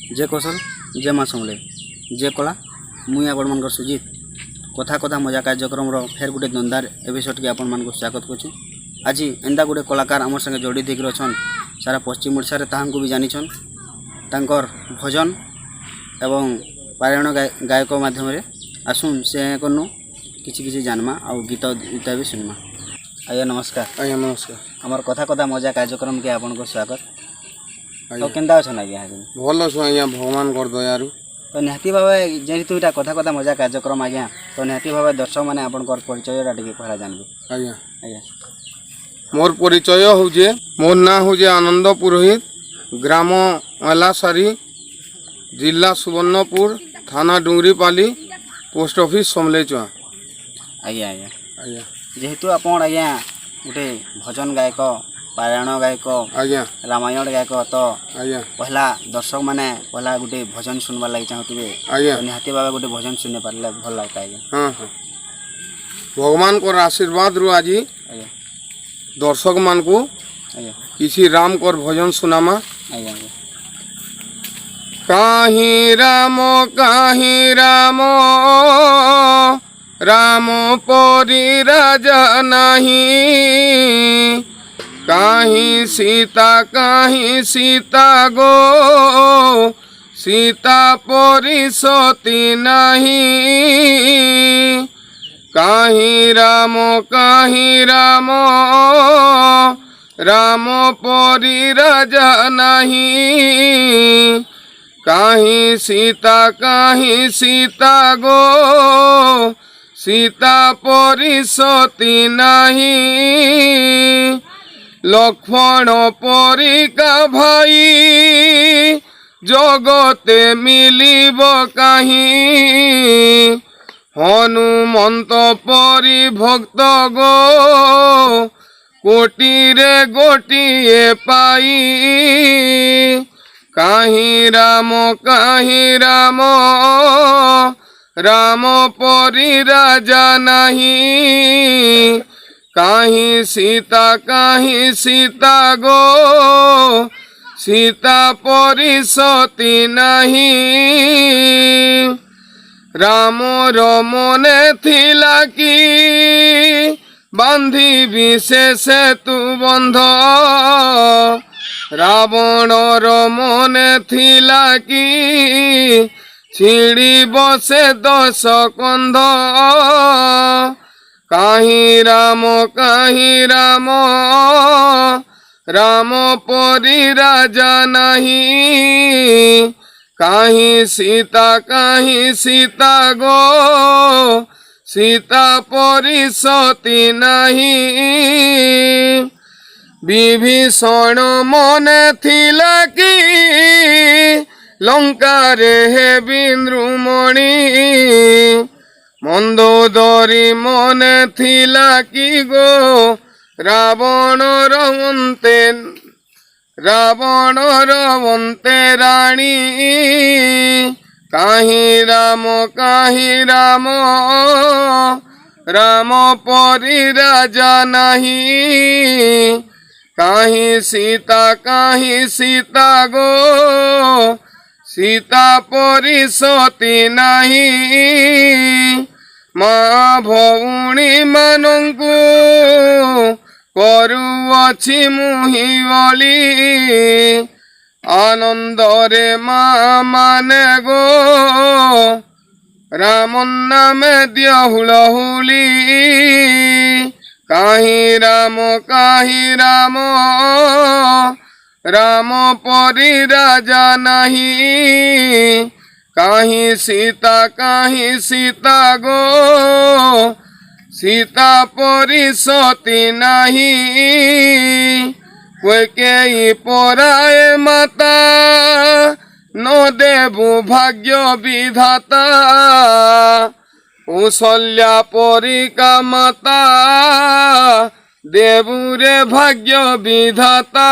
जे कौशल जे माँ समले जे कला मुई आपण मान सुजित कथा कथा मजा कार्यक्रम फेर गोटे दंदार एपिसोड के आपण मान स्वागत करूँ। आज एंदा गोटे कलाकार आम संगे जड़ित होकर अच्छन सारा पश्चिम ओडिशा रे ताहां को भी जानिछन तांकर भजन एवं पारायण गायक माध्यम रे आसुन से कनु किछि किछि जानमा आ गीत गीता भी सुनमा। आज्ञा नमस्कार। आज्ञा नमस्कार। हमार कथा कथा मजा कार्यक्रम के आपण को स्वागत। तो केंदा अछन आज्ञा? भल छु आज्ञा, भगवान कर दयारु। तो निहाती भावे जेहेतु इटा कथा कथा मजा कार्यक्रम आज्ञा, तो निहाती भावे दर्शक माने आपण कर परिचय टिके कहला जानबे। आज्ञा आज्ञा मोर परिचय होजे, मोर ना होजे आनंद पुरोहित, ग्राम अलासारी, जिला सुवर्णपुर, थाना डुंगरीपाली, पोस्ट ऑफिस समलेचुआ। आज्ञा आज्ञा आज्ञा जेहेतु आपण आज्ञा गोटे भजन गायक, पारायण गायक, आज्ञा रामायण गायक, तो आज्ञा पहला दर्शक माने पहला गोटे भजन सुनबार लगी चाहूथिबे। आज्ञा तो निहाती भावे गोटे भजन सुनने पारले भल लगता है। हाँ हाँ भगवान को आशीर्वाद रु आज आज्ञा दर्शक मान को आज्ञा किसी राम कर भजन सुनामा। आज्ञा काहीं राम राम परी राजा नहीं, काहीं सीता गो सीता परी सती नहीं, काहीं राम राम परी राजा नहीं, काहीं सीता गो सीता परी सती नहीं, लक्ष्मण परी का भाई जगते मिलिब काहीं, हनुमंत परी भक्त गो कोटि रे गोटिए पाई, काहीं राम राम परी राजा नहीं, काहीं सीता गो सीता परी सती नहीं, राम मने थिला कि बांधी विशेष तू बंध, रावण मने थिला कि छिड़ी बसे 10 कंध, काहीं राम राम परी राजा नहीं, काहीं सीता गो सीता परी सती नहीं, विभीषण मने थिला कि लंका रे हे बिंद्रुमणि, मंदोदरी मने थिला कि गो रावण रवंते रानी, काहीं राम राम परी राजा नहीं, काहीं सीता गो सीता परी सती नहीं, माँ भौणी मानंकु करुअछि मुहि बोली, आनंद रे माँ माने गो राम नाम दिय हुलहुली, काहीं राम राम परी राजा नहीं, काहीं सीता गो सीता परी सती नहीं, कोई के पराए माता न देबु भाग्य विधाता, कौशल्या परी का माता देबु रे भाग्य विधाता,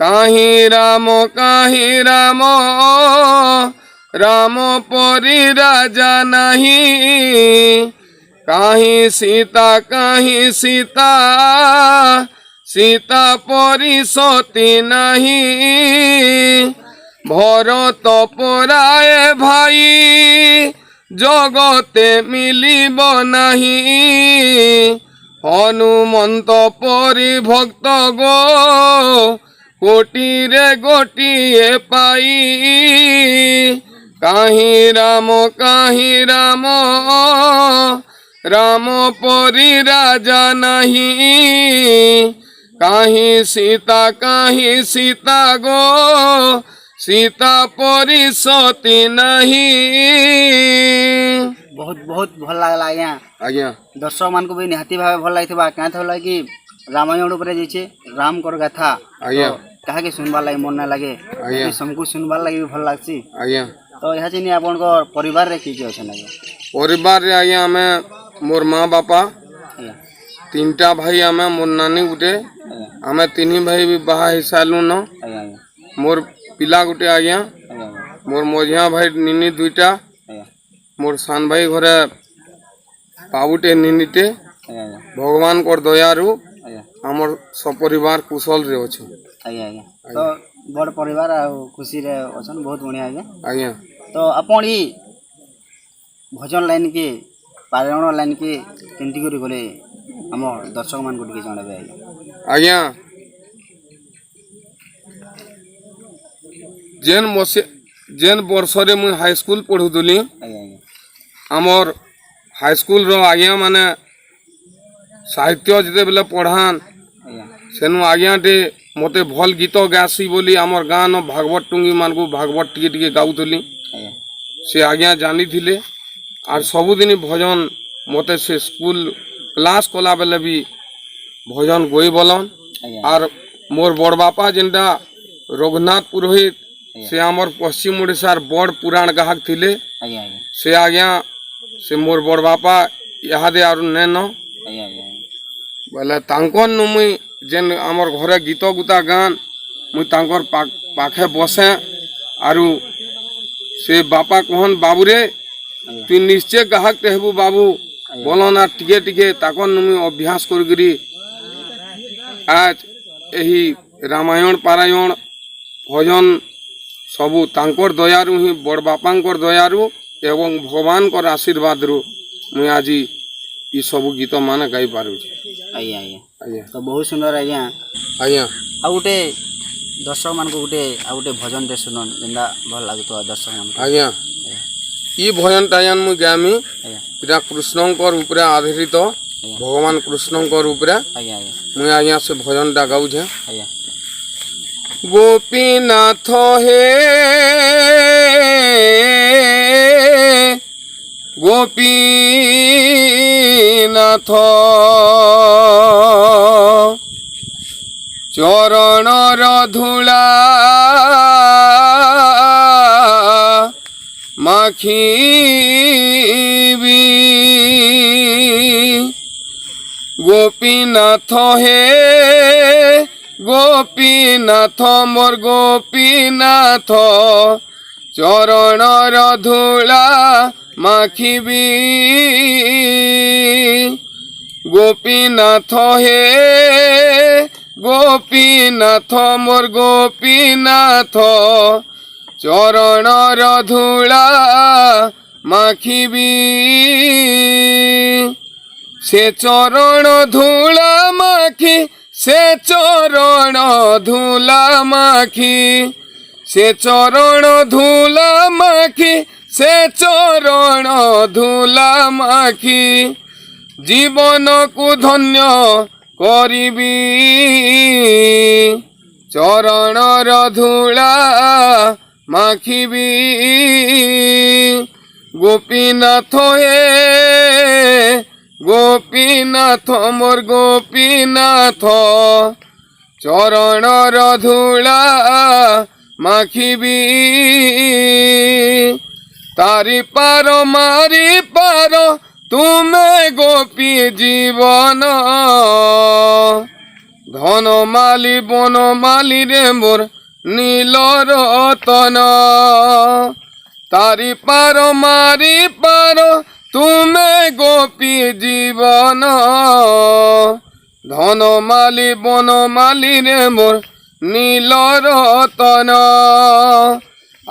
काहीं राम राम परी राजा नहीं, काहीं सीता सीता परी सती नहीं, ভরত পরায়ে ভাই জগতে মিলিব নাহি হনুমন্ত পরি ভক্ত গো কোটিরে গোটিয়ে পাই কাহি রাম রাম পরি রাজা নাহি কাহি সীতা গো सीता परी सती नहीं। बहुत बहुत भल लागला आज्ञा आज्ञा दर्शक मान को भी निहाती भाव भल लागिथिबा क्या थला कि रामायण ऊपर जे राम कर गाथा आज्ञा कहा के सुनबार लागि मन ना लागे आज्ञा समको सुनबार लागि भी भल लागसी आज्ञा तो यहा चिनी आपन को परिवार रे की छै ना परिवार रे आज्ञा हमें मोर माँ बापा आज्ञा तीनटा भाई हमें मोर नानी गुटे हमें तीन भाई भी बाहा हिसालु न आज्ञा मोर पिला गुटे आज्ञा मोर मझिया भाई निनी दुईटा मोर सान भाई घरे बाबूटे निनीटे भगवान कर दयारु हमर सपरिवार कुशल रे अछि आज्ञा आज्ञा तो बड़ परिवार आ खुशी रे अछन बहुत बढ़िया आज्ञा आज्ञा तो अपन ई भजन लाइन के पारायण लाइन के केंती करी गले हम दर्शक मान को टिके जणाबे आज्ञा जेन वर्ष रे मुई हाई स्कूल पढ़ुदुली आमर हाई स्कूल रो आज्ञा माने साहित्य जिते बेले पढ़ान सेनु आज्ञा टे मते भल गीत गासी बोली आमर गाँ न भागवत टुंगी मान को भागवत टिके टिके गाउतली से आज्ञा जानी थिले आर सबुदिन भजन मते से स्कूल क्लास कला बेले भी भजन गोई बोलन आर मोर बड़ बापा जेनटा रघुनाथ पुरोहित से आमर पश्चिम ओडिशार बड़ पुराण गाहक थिले से आज्ञा से मोर बड़ बापा इहादे आरु नेन बोले तांकन नु मुई जेन आमर घरे गीत गुता गान मुई तांकर पाखे बसे आरु से बापा कहन बाबू रे तु निश्चय गाहक तेहबू बाबू बोलन आ टिके टिके ताकन नु मुई अभ्यास करगिरी आज एही रामायण पारायण भजन सबू तांकर दयारु ही बड़ बापांकर दयारु एवं भगवान कर आशीर्वाद रु मुई आज ई सबू गीत माने गाई पारु आज्ञा आज्ञा आज्ञा तो बहुत सुंदर आज्ञा आज्ञा आ गुटे दर्शक मान को गुटे आ गुटे भजन दे सुनन जेंदा भल लागतो दर्शक मान आज्ञा ई भजन टायन मु गामी इरा कृष्णंकर ऊपर आधारित भगवान कृष्णंकर ऊपर आज्ञा आज्ञा मुई आज्ञा से भजन टा गाउ छे आज्ञा गोपीनाथ हे गोपीनाथ चरण धूला माखीबी गोपीनाथ हे गोपीनाथ मोर गोपीनाथ चरण धूला माखीबी गोपीनाथ हे गोपीनाथ मोर गोपीनाथ चरण धूला माखीबी से चरण धूला माखी से चरण धूला माखी से चरण धूला माखी से चरण धूला माखी जीवन को धन्य करिबी चरण धूला माखीबी गोपीनाथ हे गोपीनाथ मोर गोपीनाथ चरण धूला माखीबी तारी पार मारी पार तुम्हें गोपी जीवन धन माली बन माली रे मोर नील रतन तारी पार मारी पार तुम्हें गोपी जीवन धन माली बन माली रे मोर नील रतन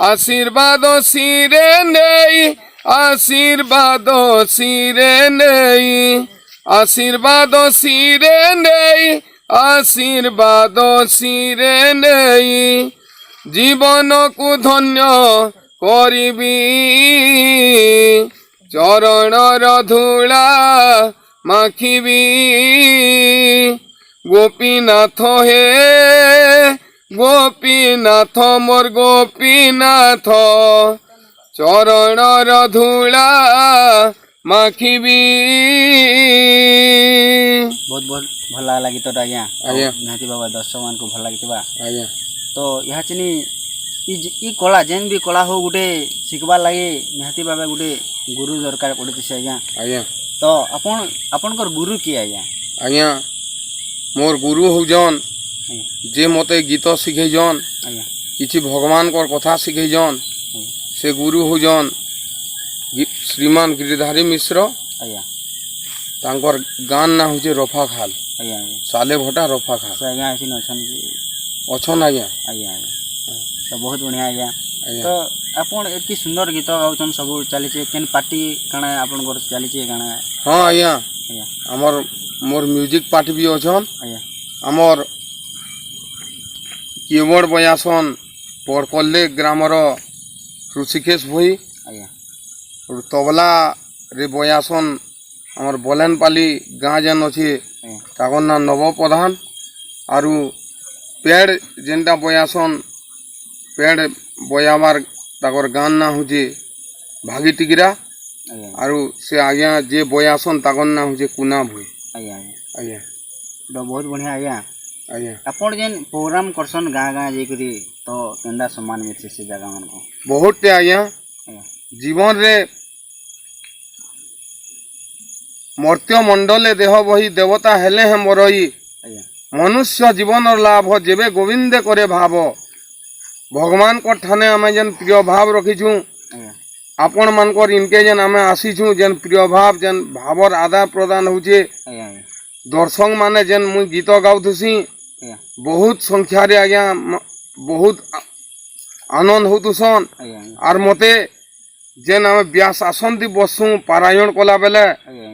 आशीर्वाद सिरे नेई आशीर्वाद सिरे नेई आशीर्वाद सिरे नेई आशीर्वाद सिरे नेई जीवन को धन्य करिबी चरण धूला माखिबी गोपीनाथ हे गोपीनाथ मोर गोपीनाथ चरण धूला माखिबी। बहुत बहुत भल लागला गीतटा आज्ञा आज्ञा निहाती बाबा दर्शक मान को भल लागिथिबा आज्ञा तो यहाँ चिनी ई कला जेन भी कला हो गुटे शिखबार लगे निहाती बाबा गुटे गुरु दरकार पड़े से आज्ञा आज्ञा तो आपणकर गुरु किए आज्ञा आज्ञा मोर गुरु हौजन जे मते गीत शिखैजन आज्ञा किछि भगवान को कथा शिखैजन से गुरु हौजन श्रीमान गिरिधारी मिश्र आज्ञा तांकर गान ना होचे रफा खाल आज्ञा आज्ञा साले भटा रफा खाल तो आज्ञा ऐसी अछन अछन आज्ञा आज्ञा आज्ञा तो बहुत बढ़िया आज्ञा आज्ञा तो आपन एति सुंदर गीत गाउछन सब चलीचे केन पार्टी काना आपन चलीचे काना हाँ आज्ञा आज्ञा हमर मोर म्यूजिक पार्टी भी अछन आज्ञा हमर कीबोर्ड बजासन पड़कल्ले ग्रामर ऋषिकेश भई आज्ञा और तबला रे बजासन हमर बलेनपाली गाँ जेन अच्छे ताकर ना नव प्रधान आरु पेड़ जेनटा बजासन पेड़ बजाबार ताकर गान ना होचे भागी टिगिरा आज्ञा आरु से आज्ञा जे बजासन ताकर ना होचे कुना भई आज्ञा आज्ञा तो बहुत बढ़िया आज्ञा आज्ञा आपन जेन प्रोग्राम करसन गाँ गाँ जाकरी तो केंदा सम्मान मिलছে से जगह मन को बहुत टे आज्ञा आज्ञा जीवन रे मर्त्य मंडले देह बही देवता हेले हैं मरई आज्ञा मनुष्य जीवन और लाभ जेबे गोविंदे करे भाव भगवान को ठाने आम जेन प्रिय भाव रखीछू आज्ञा आपण मानकर इनके जेन आम आसीछू जेन प्रिय भाव जेन भावर आदान प्रदान होचे आज्ञा दर्शक माने जेन मुई गीत गाउथुसी आज्ञा बहुत संख्या रे आज्ञा बहुत आनंद होतुसन आज्ञा आर मते जेन आम व्यास आसन दी बसू पारायण कला बेले आज्ञा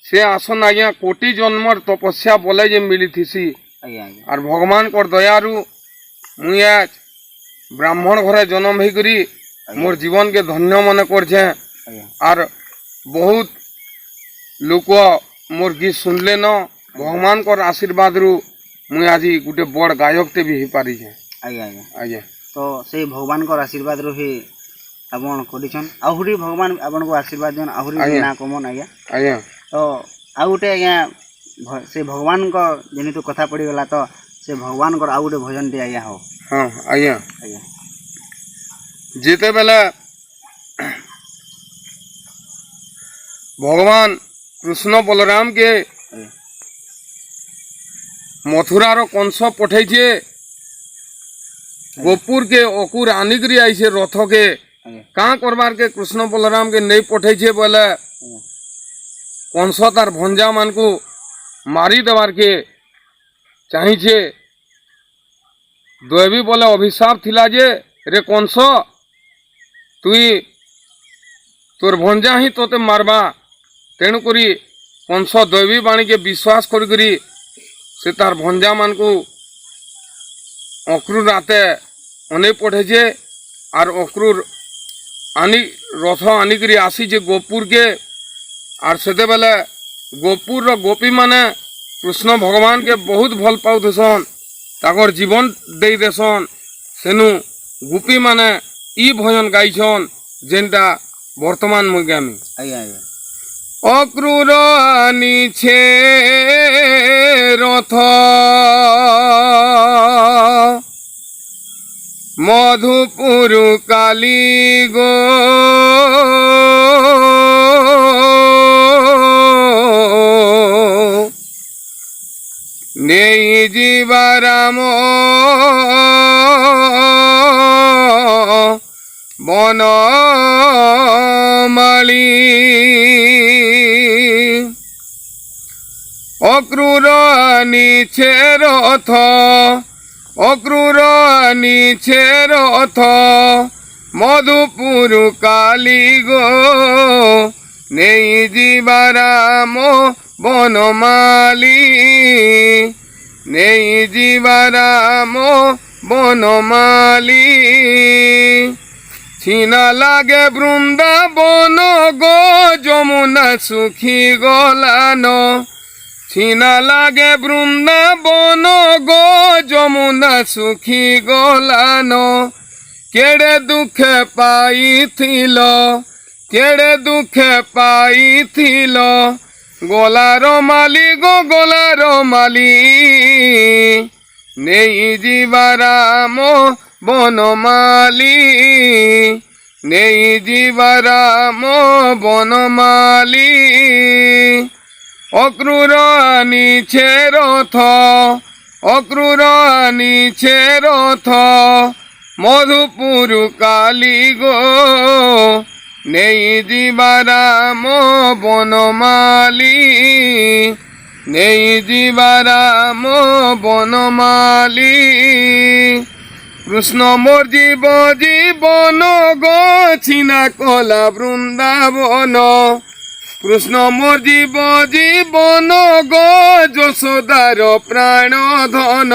से आसन आज्ञा कोटि जन्मर तपस्या बोले जे मिली थीसी आज्ञा और भगवान को दयारु मुई आज ब्राह्मण घरे जन्म ही करी मोर जीवन के धन्य मन कर आज्ञा और बहुत लोक मोर गीत सुनले न भगवान को आशीर्वाद रु मुई आज गोटे बड़ गायक टे भी हो पारी आज्ञा आज्ञा आज्ञा तो से भगवान को आशीर्वाद रो ही आपन करिछन आहुरी भगवान आपन को आशीर्वाद देन आहुरी आज्ञा। ना कमन आज्ञा आज्ञा तो आउ गोटे आज्ञा से भगवान को जेहेतु कथा पड़ी गला तो से भगवान को आउ गोटे भजन टे आज्ञा हो हाँ आज्ञा आज्ञा जेते बेले भगवान कृष्ण बलराम के आज्ञा मथुरार कंस पठे गोपुर के अकुर आनिकरी आईसे रथ के आज्ञा कहाँ करबार के कृष्ण बलराम के नहीं पठे बोले आज्ञा कंस तार भंजा मान को मारी देवार के चाहिए दैवी बोले अभिशाप थिला जे रे कंस तुई तोर भंजा ही तोते मारबा तेणुकरी कंस दैवी बाणी के विश्वास करी से तार भंजा मान को अक्रूर राते अने पठे आर अक्रूर आनी रथ आनिकरी आसी जे गोपुर के आर सेते बेले गोपुर रो गोपी माने कृष्ण भगवान के बहुत भल पाउथसन ताकर जीवन दे देसन सेनु गोपी माने ई भजन गाइछन जेनटा वर्तमान मुई गामी आज्ञा आज्ञा अक्रूर आनिछे रथ मधुपुर काली गो नेई जीवा राम बनमाली अक्रूर आनिछे रथ अक्रूर आनिछे रथ মধুপুর কালী গো নেই জীবারাম বনমালী নেই জীবারাম বনমালী ছিনা লাগে বৃন্দাবন গো যমুনা সুখী গলান ছিনা লাগে বৃন্দাবন গো যমুনা সুখী গলান কেড়ে দুঃখে পাইছিল কেড়ে দুঃখে পাইছিল গোলার মালি গো গোলার মালি নেই জীবারাম বনমালী নেই জীবারাম বনমালী অক্রুর আনিছে রথ অক্রুর আনিছে রথ মধুপুর কালী গো নেই জীবারাম বনমালী নেই জীবারাম বনমালী কৃষ্ণ মোর জীব জীবন গো ছিনা কলা বৃন্দাবন কৃষ্ণ মোর জীব জীবন গো যশোদার প্রাণ ধন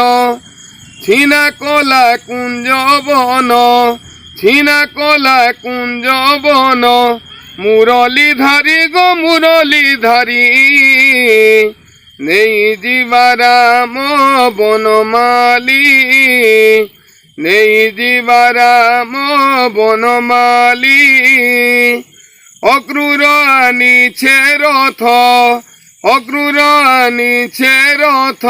ছিনা কলা কুঞ্জ বন ছিনা কলা কুঞ্জ বন মুরলী ধারি গো মুরলী ধারি নেই জীবারাম বনমালী নেই জীবারাম বনমালী অক্রুর আনিছে রথ অক্রুর আনিছে রথ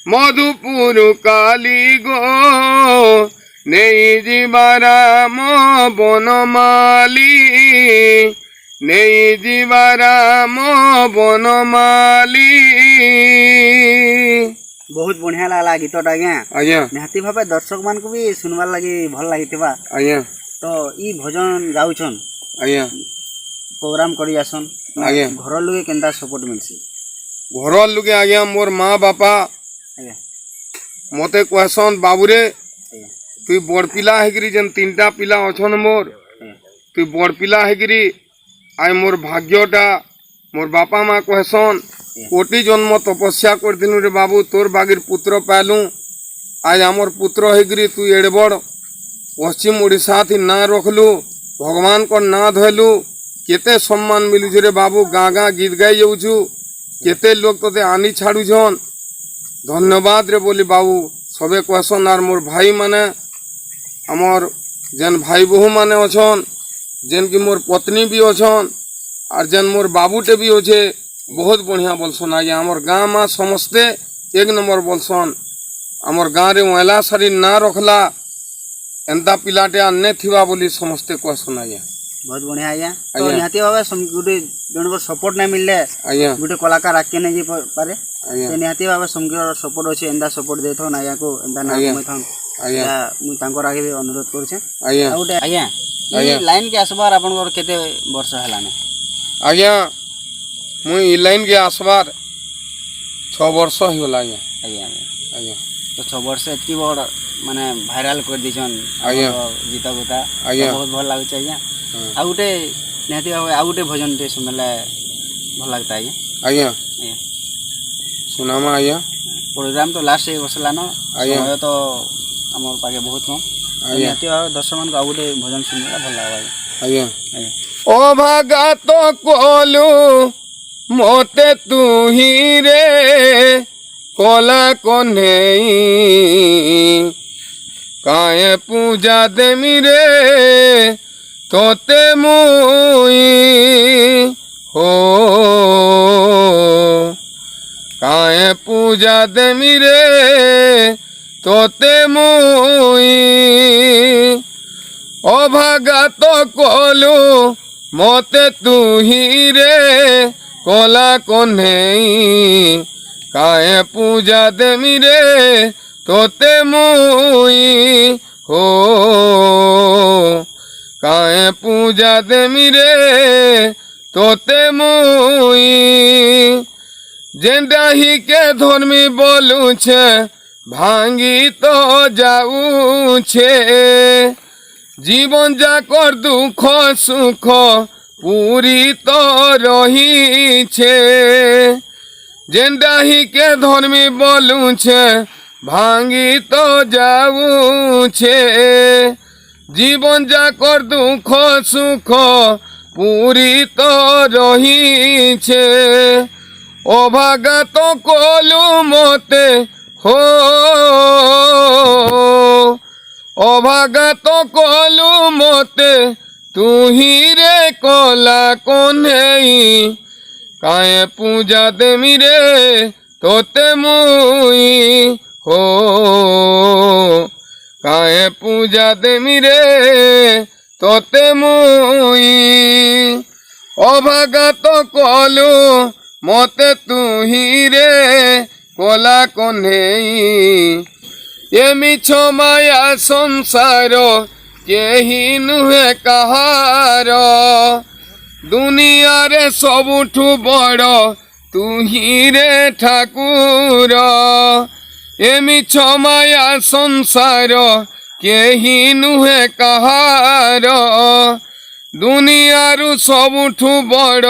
মধুপুর কালী গো নেই জীবারাম বনমালী নেই জীবারাম বনমালী ବହୁତ ବଢିଆ ଲାଗଲା ଗୀତଟା ଆଜ୍ଞା ଆଜ୍ଞା ନିହାତି ଭାବେ ଦର୍ଶକ ମାନଙ୍କୁ ବି ଶୁଣବାର ଲାଗି ଭଲ ଲାଗିଥିବା ଆଜ୍ଞା ତ ଇ ଭଜନ ଗାଉଛନ୍ ଆଜ୍ଞା ପ୍ରୋଗ୍ରାମ କରି ଆସନ୍ ଆଜ୍ଞା ଘର ଲୋକେ କେନ୍ତା ସପୋର୍ଟ ମିଳସି ଘର ଲୋକେ ଆଜ୍ଞା ମୋର ମା ବାପା ଆଜ୍ଞା ମତେ କହସନ୍ ବାବୁରେ ଆଜ୍ଞା তুই বড় পিলা হইকি যেন তিনটা পিলা অছন মোর ଆଜ୍ଞା তুই বড় পিলা হইকি আই মোর ভাগ্যটা মোর বাপা মা কহসন কোটি জন্ম তপস্যা করদিনু রে বাবু তোর বাগির পুত্র পাইলু আজ আমার পুত্র হইকি তুই এড়ে বড় পশ্চিম ওড়িশা থি না রখলু ভগবান কর না ধরলু কেতে সম্মান মিলুছে রে বাবু গাঁ গাঁ গীত গাই যাউছু কেতে লোক তোতে আনি ছাড়ুছন ধন্যবাদ রে বলি বাবু সবে কহসন আর মোর ভাই মানে আমার যেন ভাই বহু মানে অছন যেন কি মোর পত্নী বি অছন আর যেন মোর বাবুটে বি অছে বহুত বঢ়িয়া বলছন আজ্ঞা আমার গাঁ মা সমস্তে এক নম্বর বলছন আমার গাঁরে ময়লা শাড়ি না রখলা এন্তা পিলাটে আর নে থিবা বলি সমস্তে কহসন আজ্ঞা ବହୁତ ବଢିଆ ଆଜ୍ଞା ତ ଆଜ୍ଞା। ନିହାତି ଭାବେ ଗୋଟେ ଜଣଙ୍କର ସପୋର୍ଟ ନାଇଁ ମିଳିଲେ ଆଜ୍ଞା ଗୋଟେ କଳାକାର ଆଗକେ ନେଇ ଯାଇ ପାରେ ଆଜ୍ଞା ତ ନିହାତି ଭାବେ ସମଗ୍ର ସପୋର୍ଟ ଅଛି ଏନ୍ତା ସପୋର୍ଟ ଦେଇଥାଉନ୍ ଆଜ୍ଞାକୁ ଏନ୍ତା ନା ଆଜ୍ଞା। କମେଇଥାଉନ୍ ଆଜ୍ଞା ଏଇଟା ମୁଁ ତାଙ୍କର ଆଗେ ବି ଅନୁରୋଧ କରୁଛେ ଆଜ୍ଞା ଆଉ ଗୋଟେ ଆଜ୍ଞା ଇ ଆଜ୍ଞା। ଲାଇନ୍ କେ ଆସିବାର ଆପଣଙ୍କର କେତେ ବର୍ଷ ହେଲାନି ଆଜ୍ଞା ମୁଇଁ ଇ ଲାଇନ୍ କେ আসবার 6 ବର୍ଷ ହେଇଗଲା ଆଜ୍ଞା ଆଜ୍ଞା ଆଜ୍ଞା ଆଜ୍ଞା ତ 6 ବର୍ଷ ଏତିକି ବଡ଼ ମାନେ ଭାଇରାଲ କରିଦେଇଛନ୍ ଆଜ୍ଞା। ଗୀତ ଗୁତା ଆଜ୍ଞା। ବହୁତ ଭଲ ଲାଗୁଛି ଆଜ୍ଞା ହଁ। ଆଉ ଗୋଟେ ନିହାତି ଭାବେ ଆଉ ଗୋଟେ ଭଜନଟେ ଶୁଣିଲେ ଭଲ ଲାଗତା ଆଜ୍ଞା ଆଜ୍ଞା ଆଜ୍ଞା ସୁନାମା ଆଜ୍ଞା ପ୍ରୋଗ୍ରାମ ତ ଲାଷ୍ଟ ହେଇ ବସିଲାନ ଆଜ୍ଞା। ସମୟ ତ ଆମର ପାଖେ ବହୁତ କମ୍ ଆଜ୍ଞା। ନିହାତି ଭାବେ ଦର୍ଶକମାନଙ୍କୁ ଆଉ ଗୋଟେ ଭଜନ ଶୁଣିଲେ ଭଲ ଲାଗବ ଆଜ୍ଞା ଆଜ୍ଞା অভাগাত কলু মতে তুহি রে কলা কন্হেই কায়ে পূজা দেমি রে তোতে মুই হো কায়ে পূজা দেমি রে তোতে মুই অভাগাত কলু মতে তুহি রে কলা কন্হেই কায়ে পূজা দেমি রে তোতে মুই হো কায়ে পূজা দেমি রে তোতে মুই যেন্ডাহিকে ধর্মী বলুছে ভাঙ্গি তো যাউছে जीवन जाकर दुख सुख पूरी तो रही छे जेंडा ही के धर्मी बोलू छे भांगी तो जाऊ छे जीवन जाकर दुख सुख पूरी तो रही छे अभागा तो कलु मते हो अभागा तो कलु मते तू ही रे कला कन्हई काए पूजा देमी रे तोते मुई हो काए पूजा देमी रे तोते मुई अभागा तो कलु मते तू ही रे कला कन्हई ये मिछ माया संसार केही नुहे कहार दुनिया रे सबुठु बड़ तू ही रे ठाकुर ये मिछ माया संसार केही नुहे कहार दुनिया रु सबुठु बड़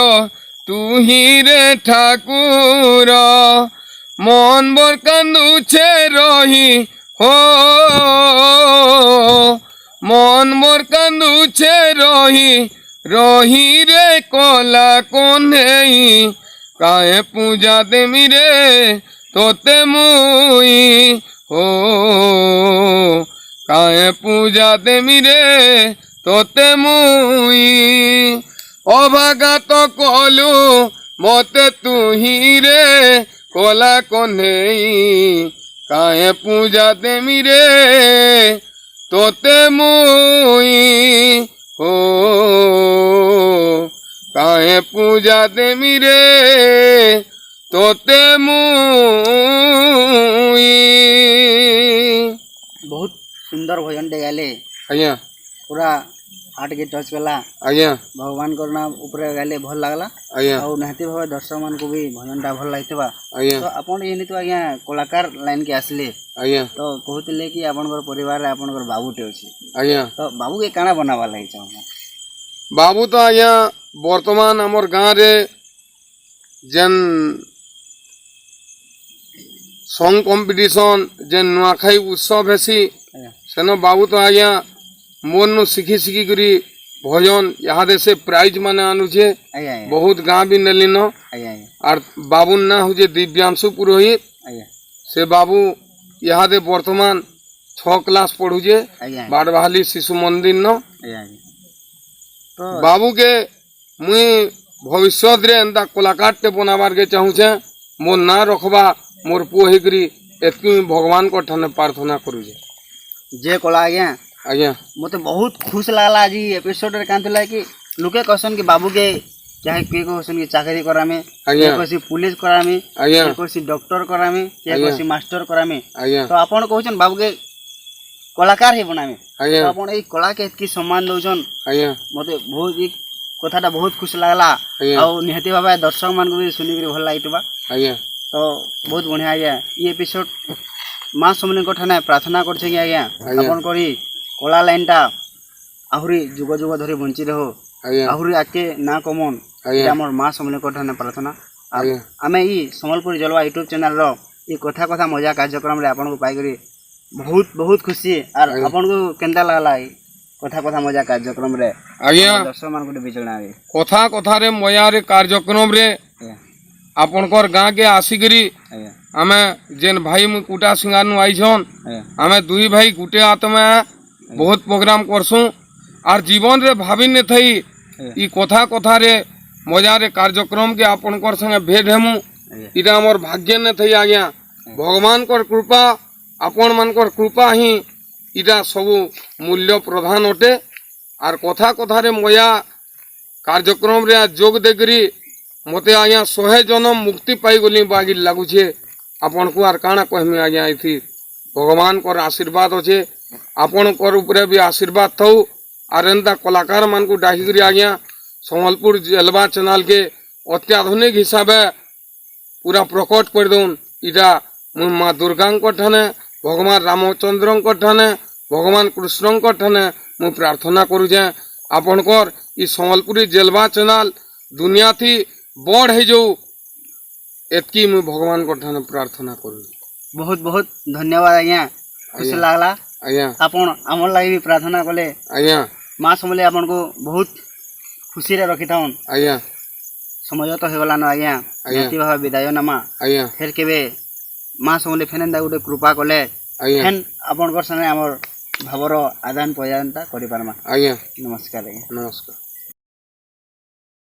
तू ही रे ठाकुर मन बर कांदुछे रही हो मन मोर कांदुछे रही रे कला कन्हई काहे पूजा देमी रे तोते मुई हो काहे पूजा देमी रे तोते मुई अभागा तो कलु मते तू ही रे कला कन्हई काहे पूजा देमी रे तोते मुई हो काहे पूजा देमी रे तोते मुई। बहुत सुंदर भजन टे गाले आज्ञा पूरा हार्ट के टच कला आज्ञा भगवान को नाम ऊपर गाले भल लागला आज्ञा और निहाती भाव दर्शक मान को भी भजन टा भल लागितबा आज्ञा तो आपण एनी तो आज्ञा कलाकार लाइन के आसले आज्ञा तो कहते कि आपनकर परिवार रे आपनकर बाबूटे अछि आज्ञा तो बाबू के काना बनावा लागि चाहू बाबू तो आज्ञा वर्तमान हमर गाँव रे जेन सॉन्ग कंपटीशन जेन नुआखाई उत्सव हेसी सेनो बाबू तो आज्ञा मोर नु शिखी शिखी करी भजन यहाँ से प्राइज माने आनुछे आया बहुत गाँव भी नेलिन आया और बाबू ना हुए दिव्यांशु पुरोहित आया से बाबू यहाँ दे वर्तमान 6 क्लास पढ़ुजे आया बाड़बाहली शिशु मंदिर न आया तो बाबू के मुई भविष्य रे एंता कलाकार टे बनाबार के चाहूछे मोर ना रखबा मोर पुओ हिकरी एतकी भगवान को ठाने प्रार्थना करूजे जे कला आज्ञा आज्ञा मते बहुत खुश लागला आज एपिसोड रे कांतला कि लोके कहसन कि बाबू के चाहे के कहसन कि चाकरी करामे आज्ञा कोसी पुलिस करामे आज्ञा कोसी डॉक्टर करामे के कोसी मास्टर करामे आज्ञा तो आपण कहसन बाबू के कलाकार ही बनामे तो आज्ञा आपण ए कला के एतकी सम्मान दउछन आज्ञा मते बहुत ई कथाटा बहुत खुश लागला आज्ञा और निहाती भाबे दर्शक मान को भी सुनी के भल लागितबा आज्ञा तो बहुत बढ़िया आज्ञा ये एपिसोड माँ समने को ठाने प्रार्थना करछे कि आज्ञा आज्ञा। आपण करी कला लाइनटा आहुरी जुग जुग धरी बंची रहो आज्ञा आहुरी आके ना कमन आज्ञा हमर माँ समने को ठाने प्रार्थना आज्ञा आमे ई संबलपुर जलवा यूट्यूब चैनल रो ई कथा कथा मजा कार्यक्रम रे आपण को पाई करी बहुत बहुत खुशी और आज्ञा। आपण को केंदा लागला ई कथा कथा मजा कार्यक्रम रे आज्ञा दर्शक मान को बिचणा रे कथा कथा रे मया रे कार्यक्रम रे आज्ञा आपनकर गाँ के आसिकरी आज्ञा आमे जेन भाई मु कुटा सिंगार नु आइछन आज्ञा आमे दुई भाई गुटे आत्मा बहुत प्रोग्राम करसु और जीवन रे भाभी ने थई ई कथा कथा रे मजा रे कार्यक्रम के आपनकर संगे भेट हेमु इटा हमर भाग्य ने थई आज्ञा भगवान कर कृपा आपण मानकर कृपा ही इटा सबु मूल्य प्रधान अटे और कथा कथा रे मया कार्यक्रम रे जोग देकरी मते आज्ञा 100 जन्म मुक्ति पाई गली बागी लागुछे आपन को आर काना कहमी आज्ञा इथि भगवान कर आशीर्वाद अच्छे आपन कर ऊपर भी आशीर्वाद थौ आर एंता कलाकार मान को डाकिकरी आज्ञा संबलपुर जलवा चैनल के अत्याधुनिक हिसाब पूरा प्रकट कर दउन इटा मुई माँ दुर्गा ठाने भगवान रामचंद्र ठाने भगवान कृष्ण ठाने ମୁଁ ପ୍ରାର୍ଥନା କରୁଛେ ଆପଣଙ୍କର ଇ ସମ୍ବଲପୁରୀ ଜେଲବା ଚ୍ୟାନେଲ ଦୁନିଆ थी ବଡ଼ ହେଇଯାଉ ଏତ୍କି ମୁଁ ଭଗବାନଙ୍କ ଠାନେ ପ୍ରାର୍ଥନା କରୁଛି। बहुत बहुत धन्यवाद आज्ञा खुशी लागला ଆଜ୍ଞା आपण आमर लागि भी प्रार्थना कले ଆଜ୍ଞା माँ समले आपण को बहुत खुशी रे रखी थाउन ଆଜ୍ଞା समझ तो हेगला न आज्ञा नियति भाव विदाय नमा ଆଜ୍ଞା फिर केबे माँ समले फेनेंदा गुटे कृपा कले ଆଜ୍ଞା फेन आपण कर सने हमर भावर आदान प्रदानता करि पारमा। ଆଜ୍ଞା नमस्कार आज्ञा। ନମସ୍କାର।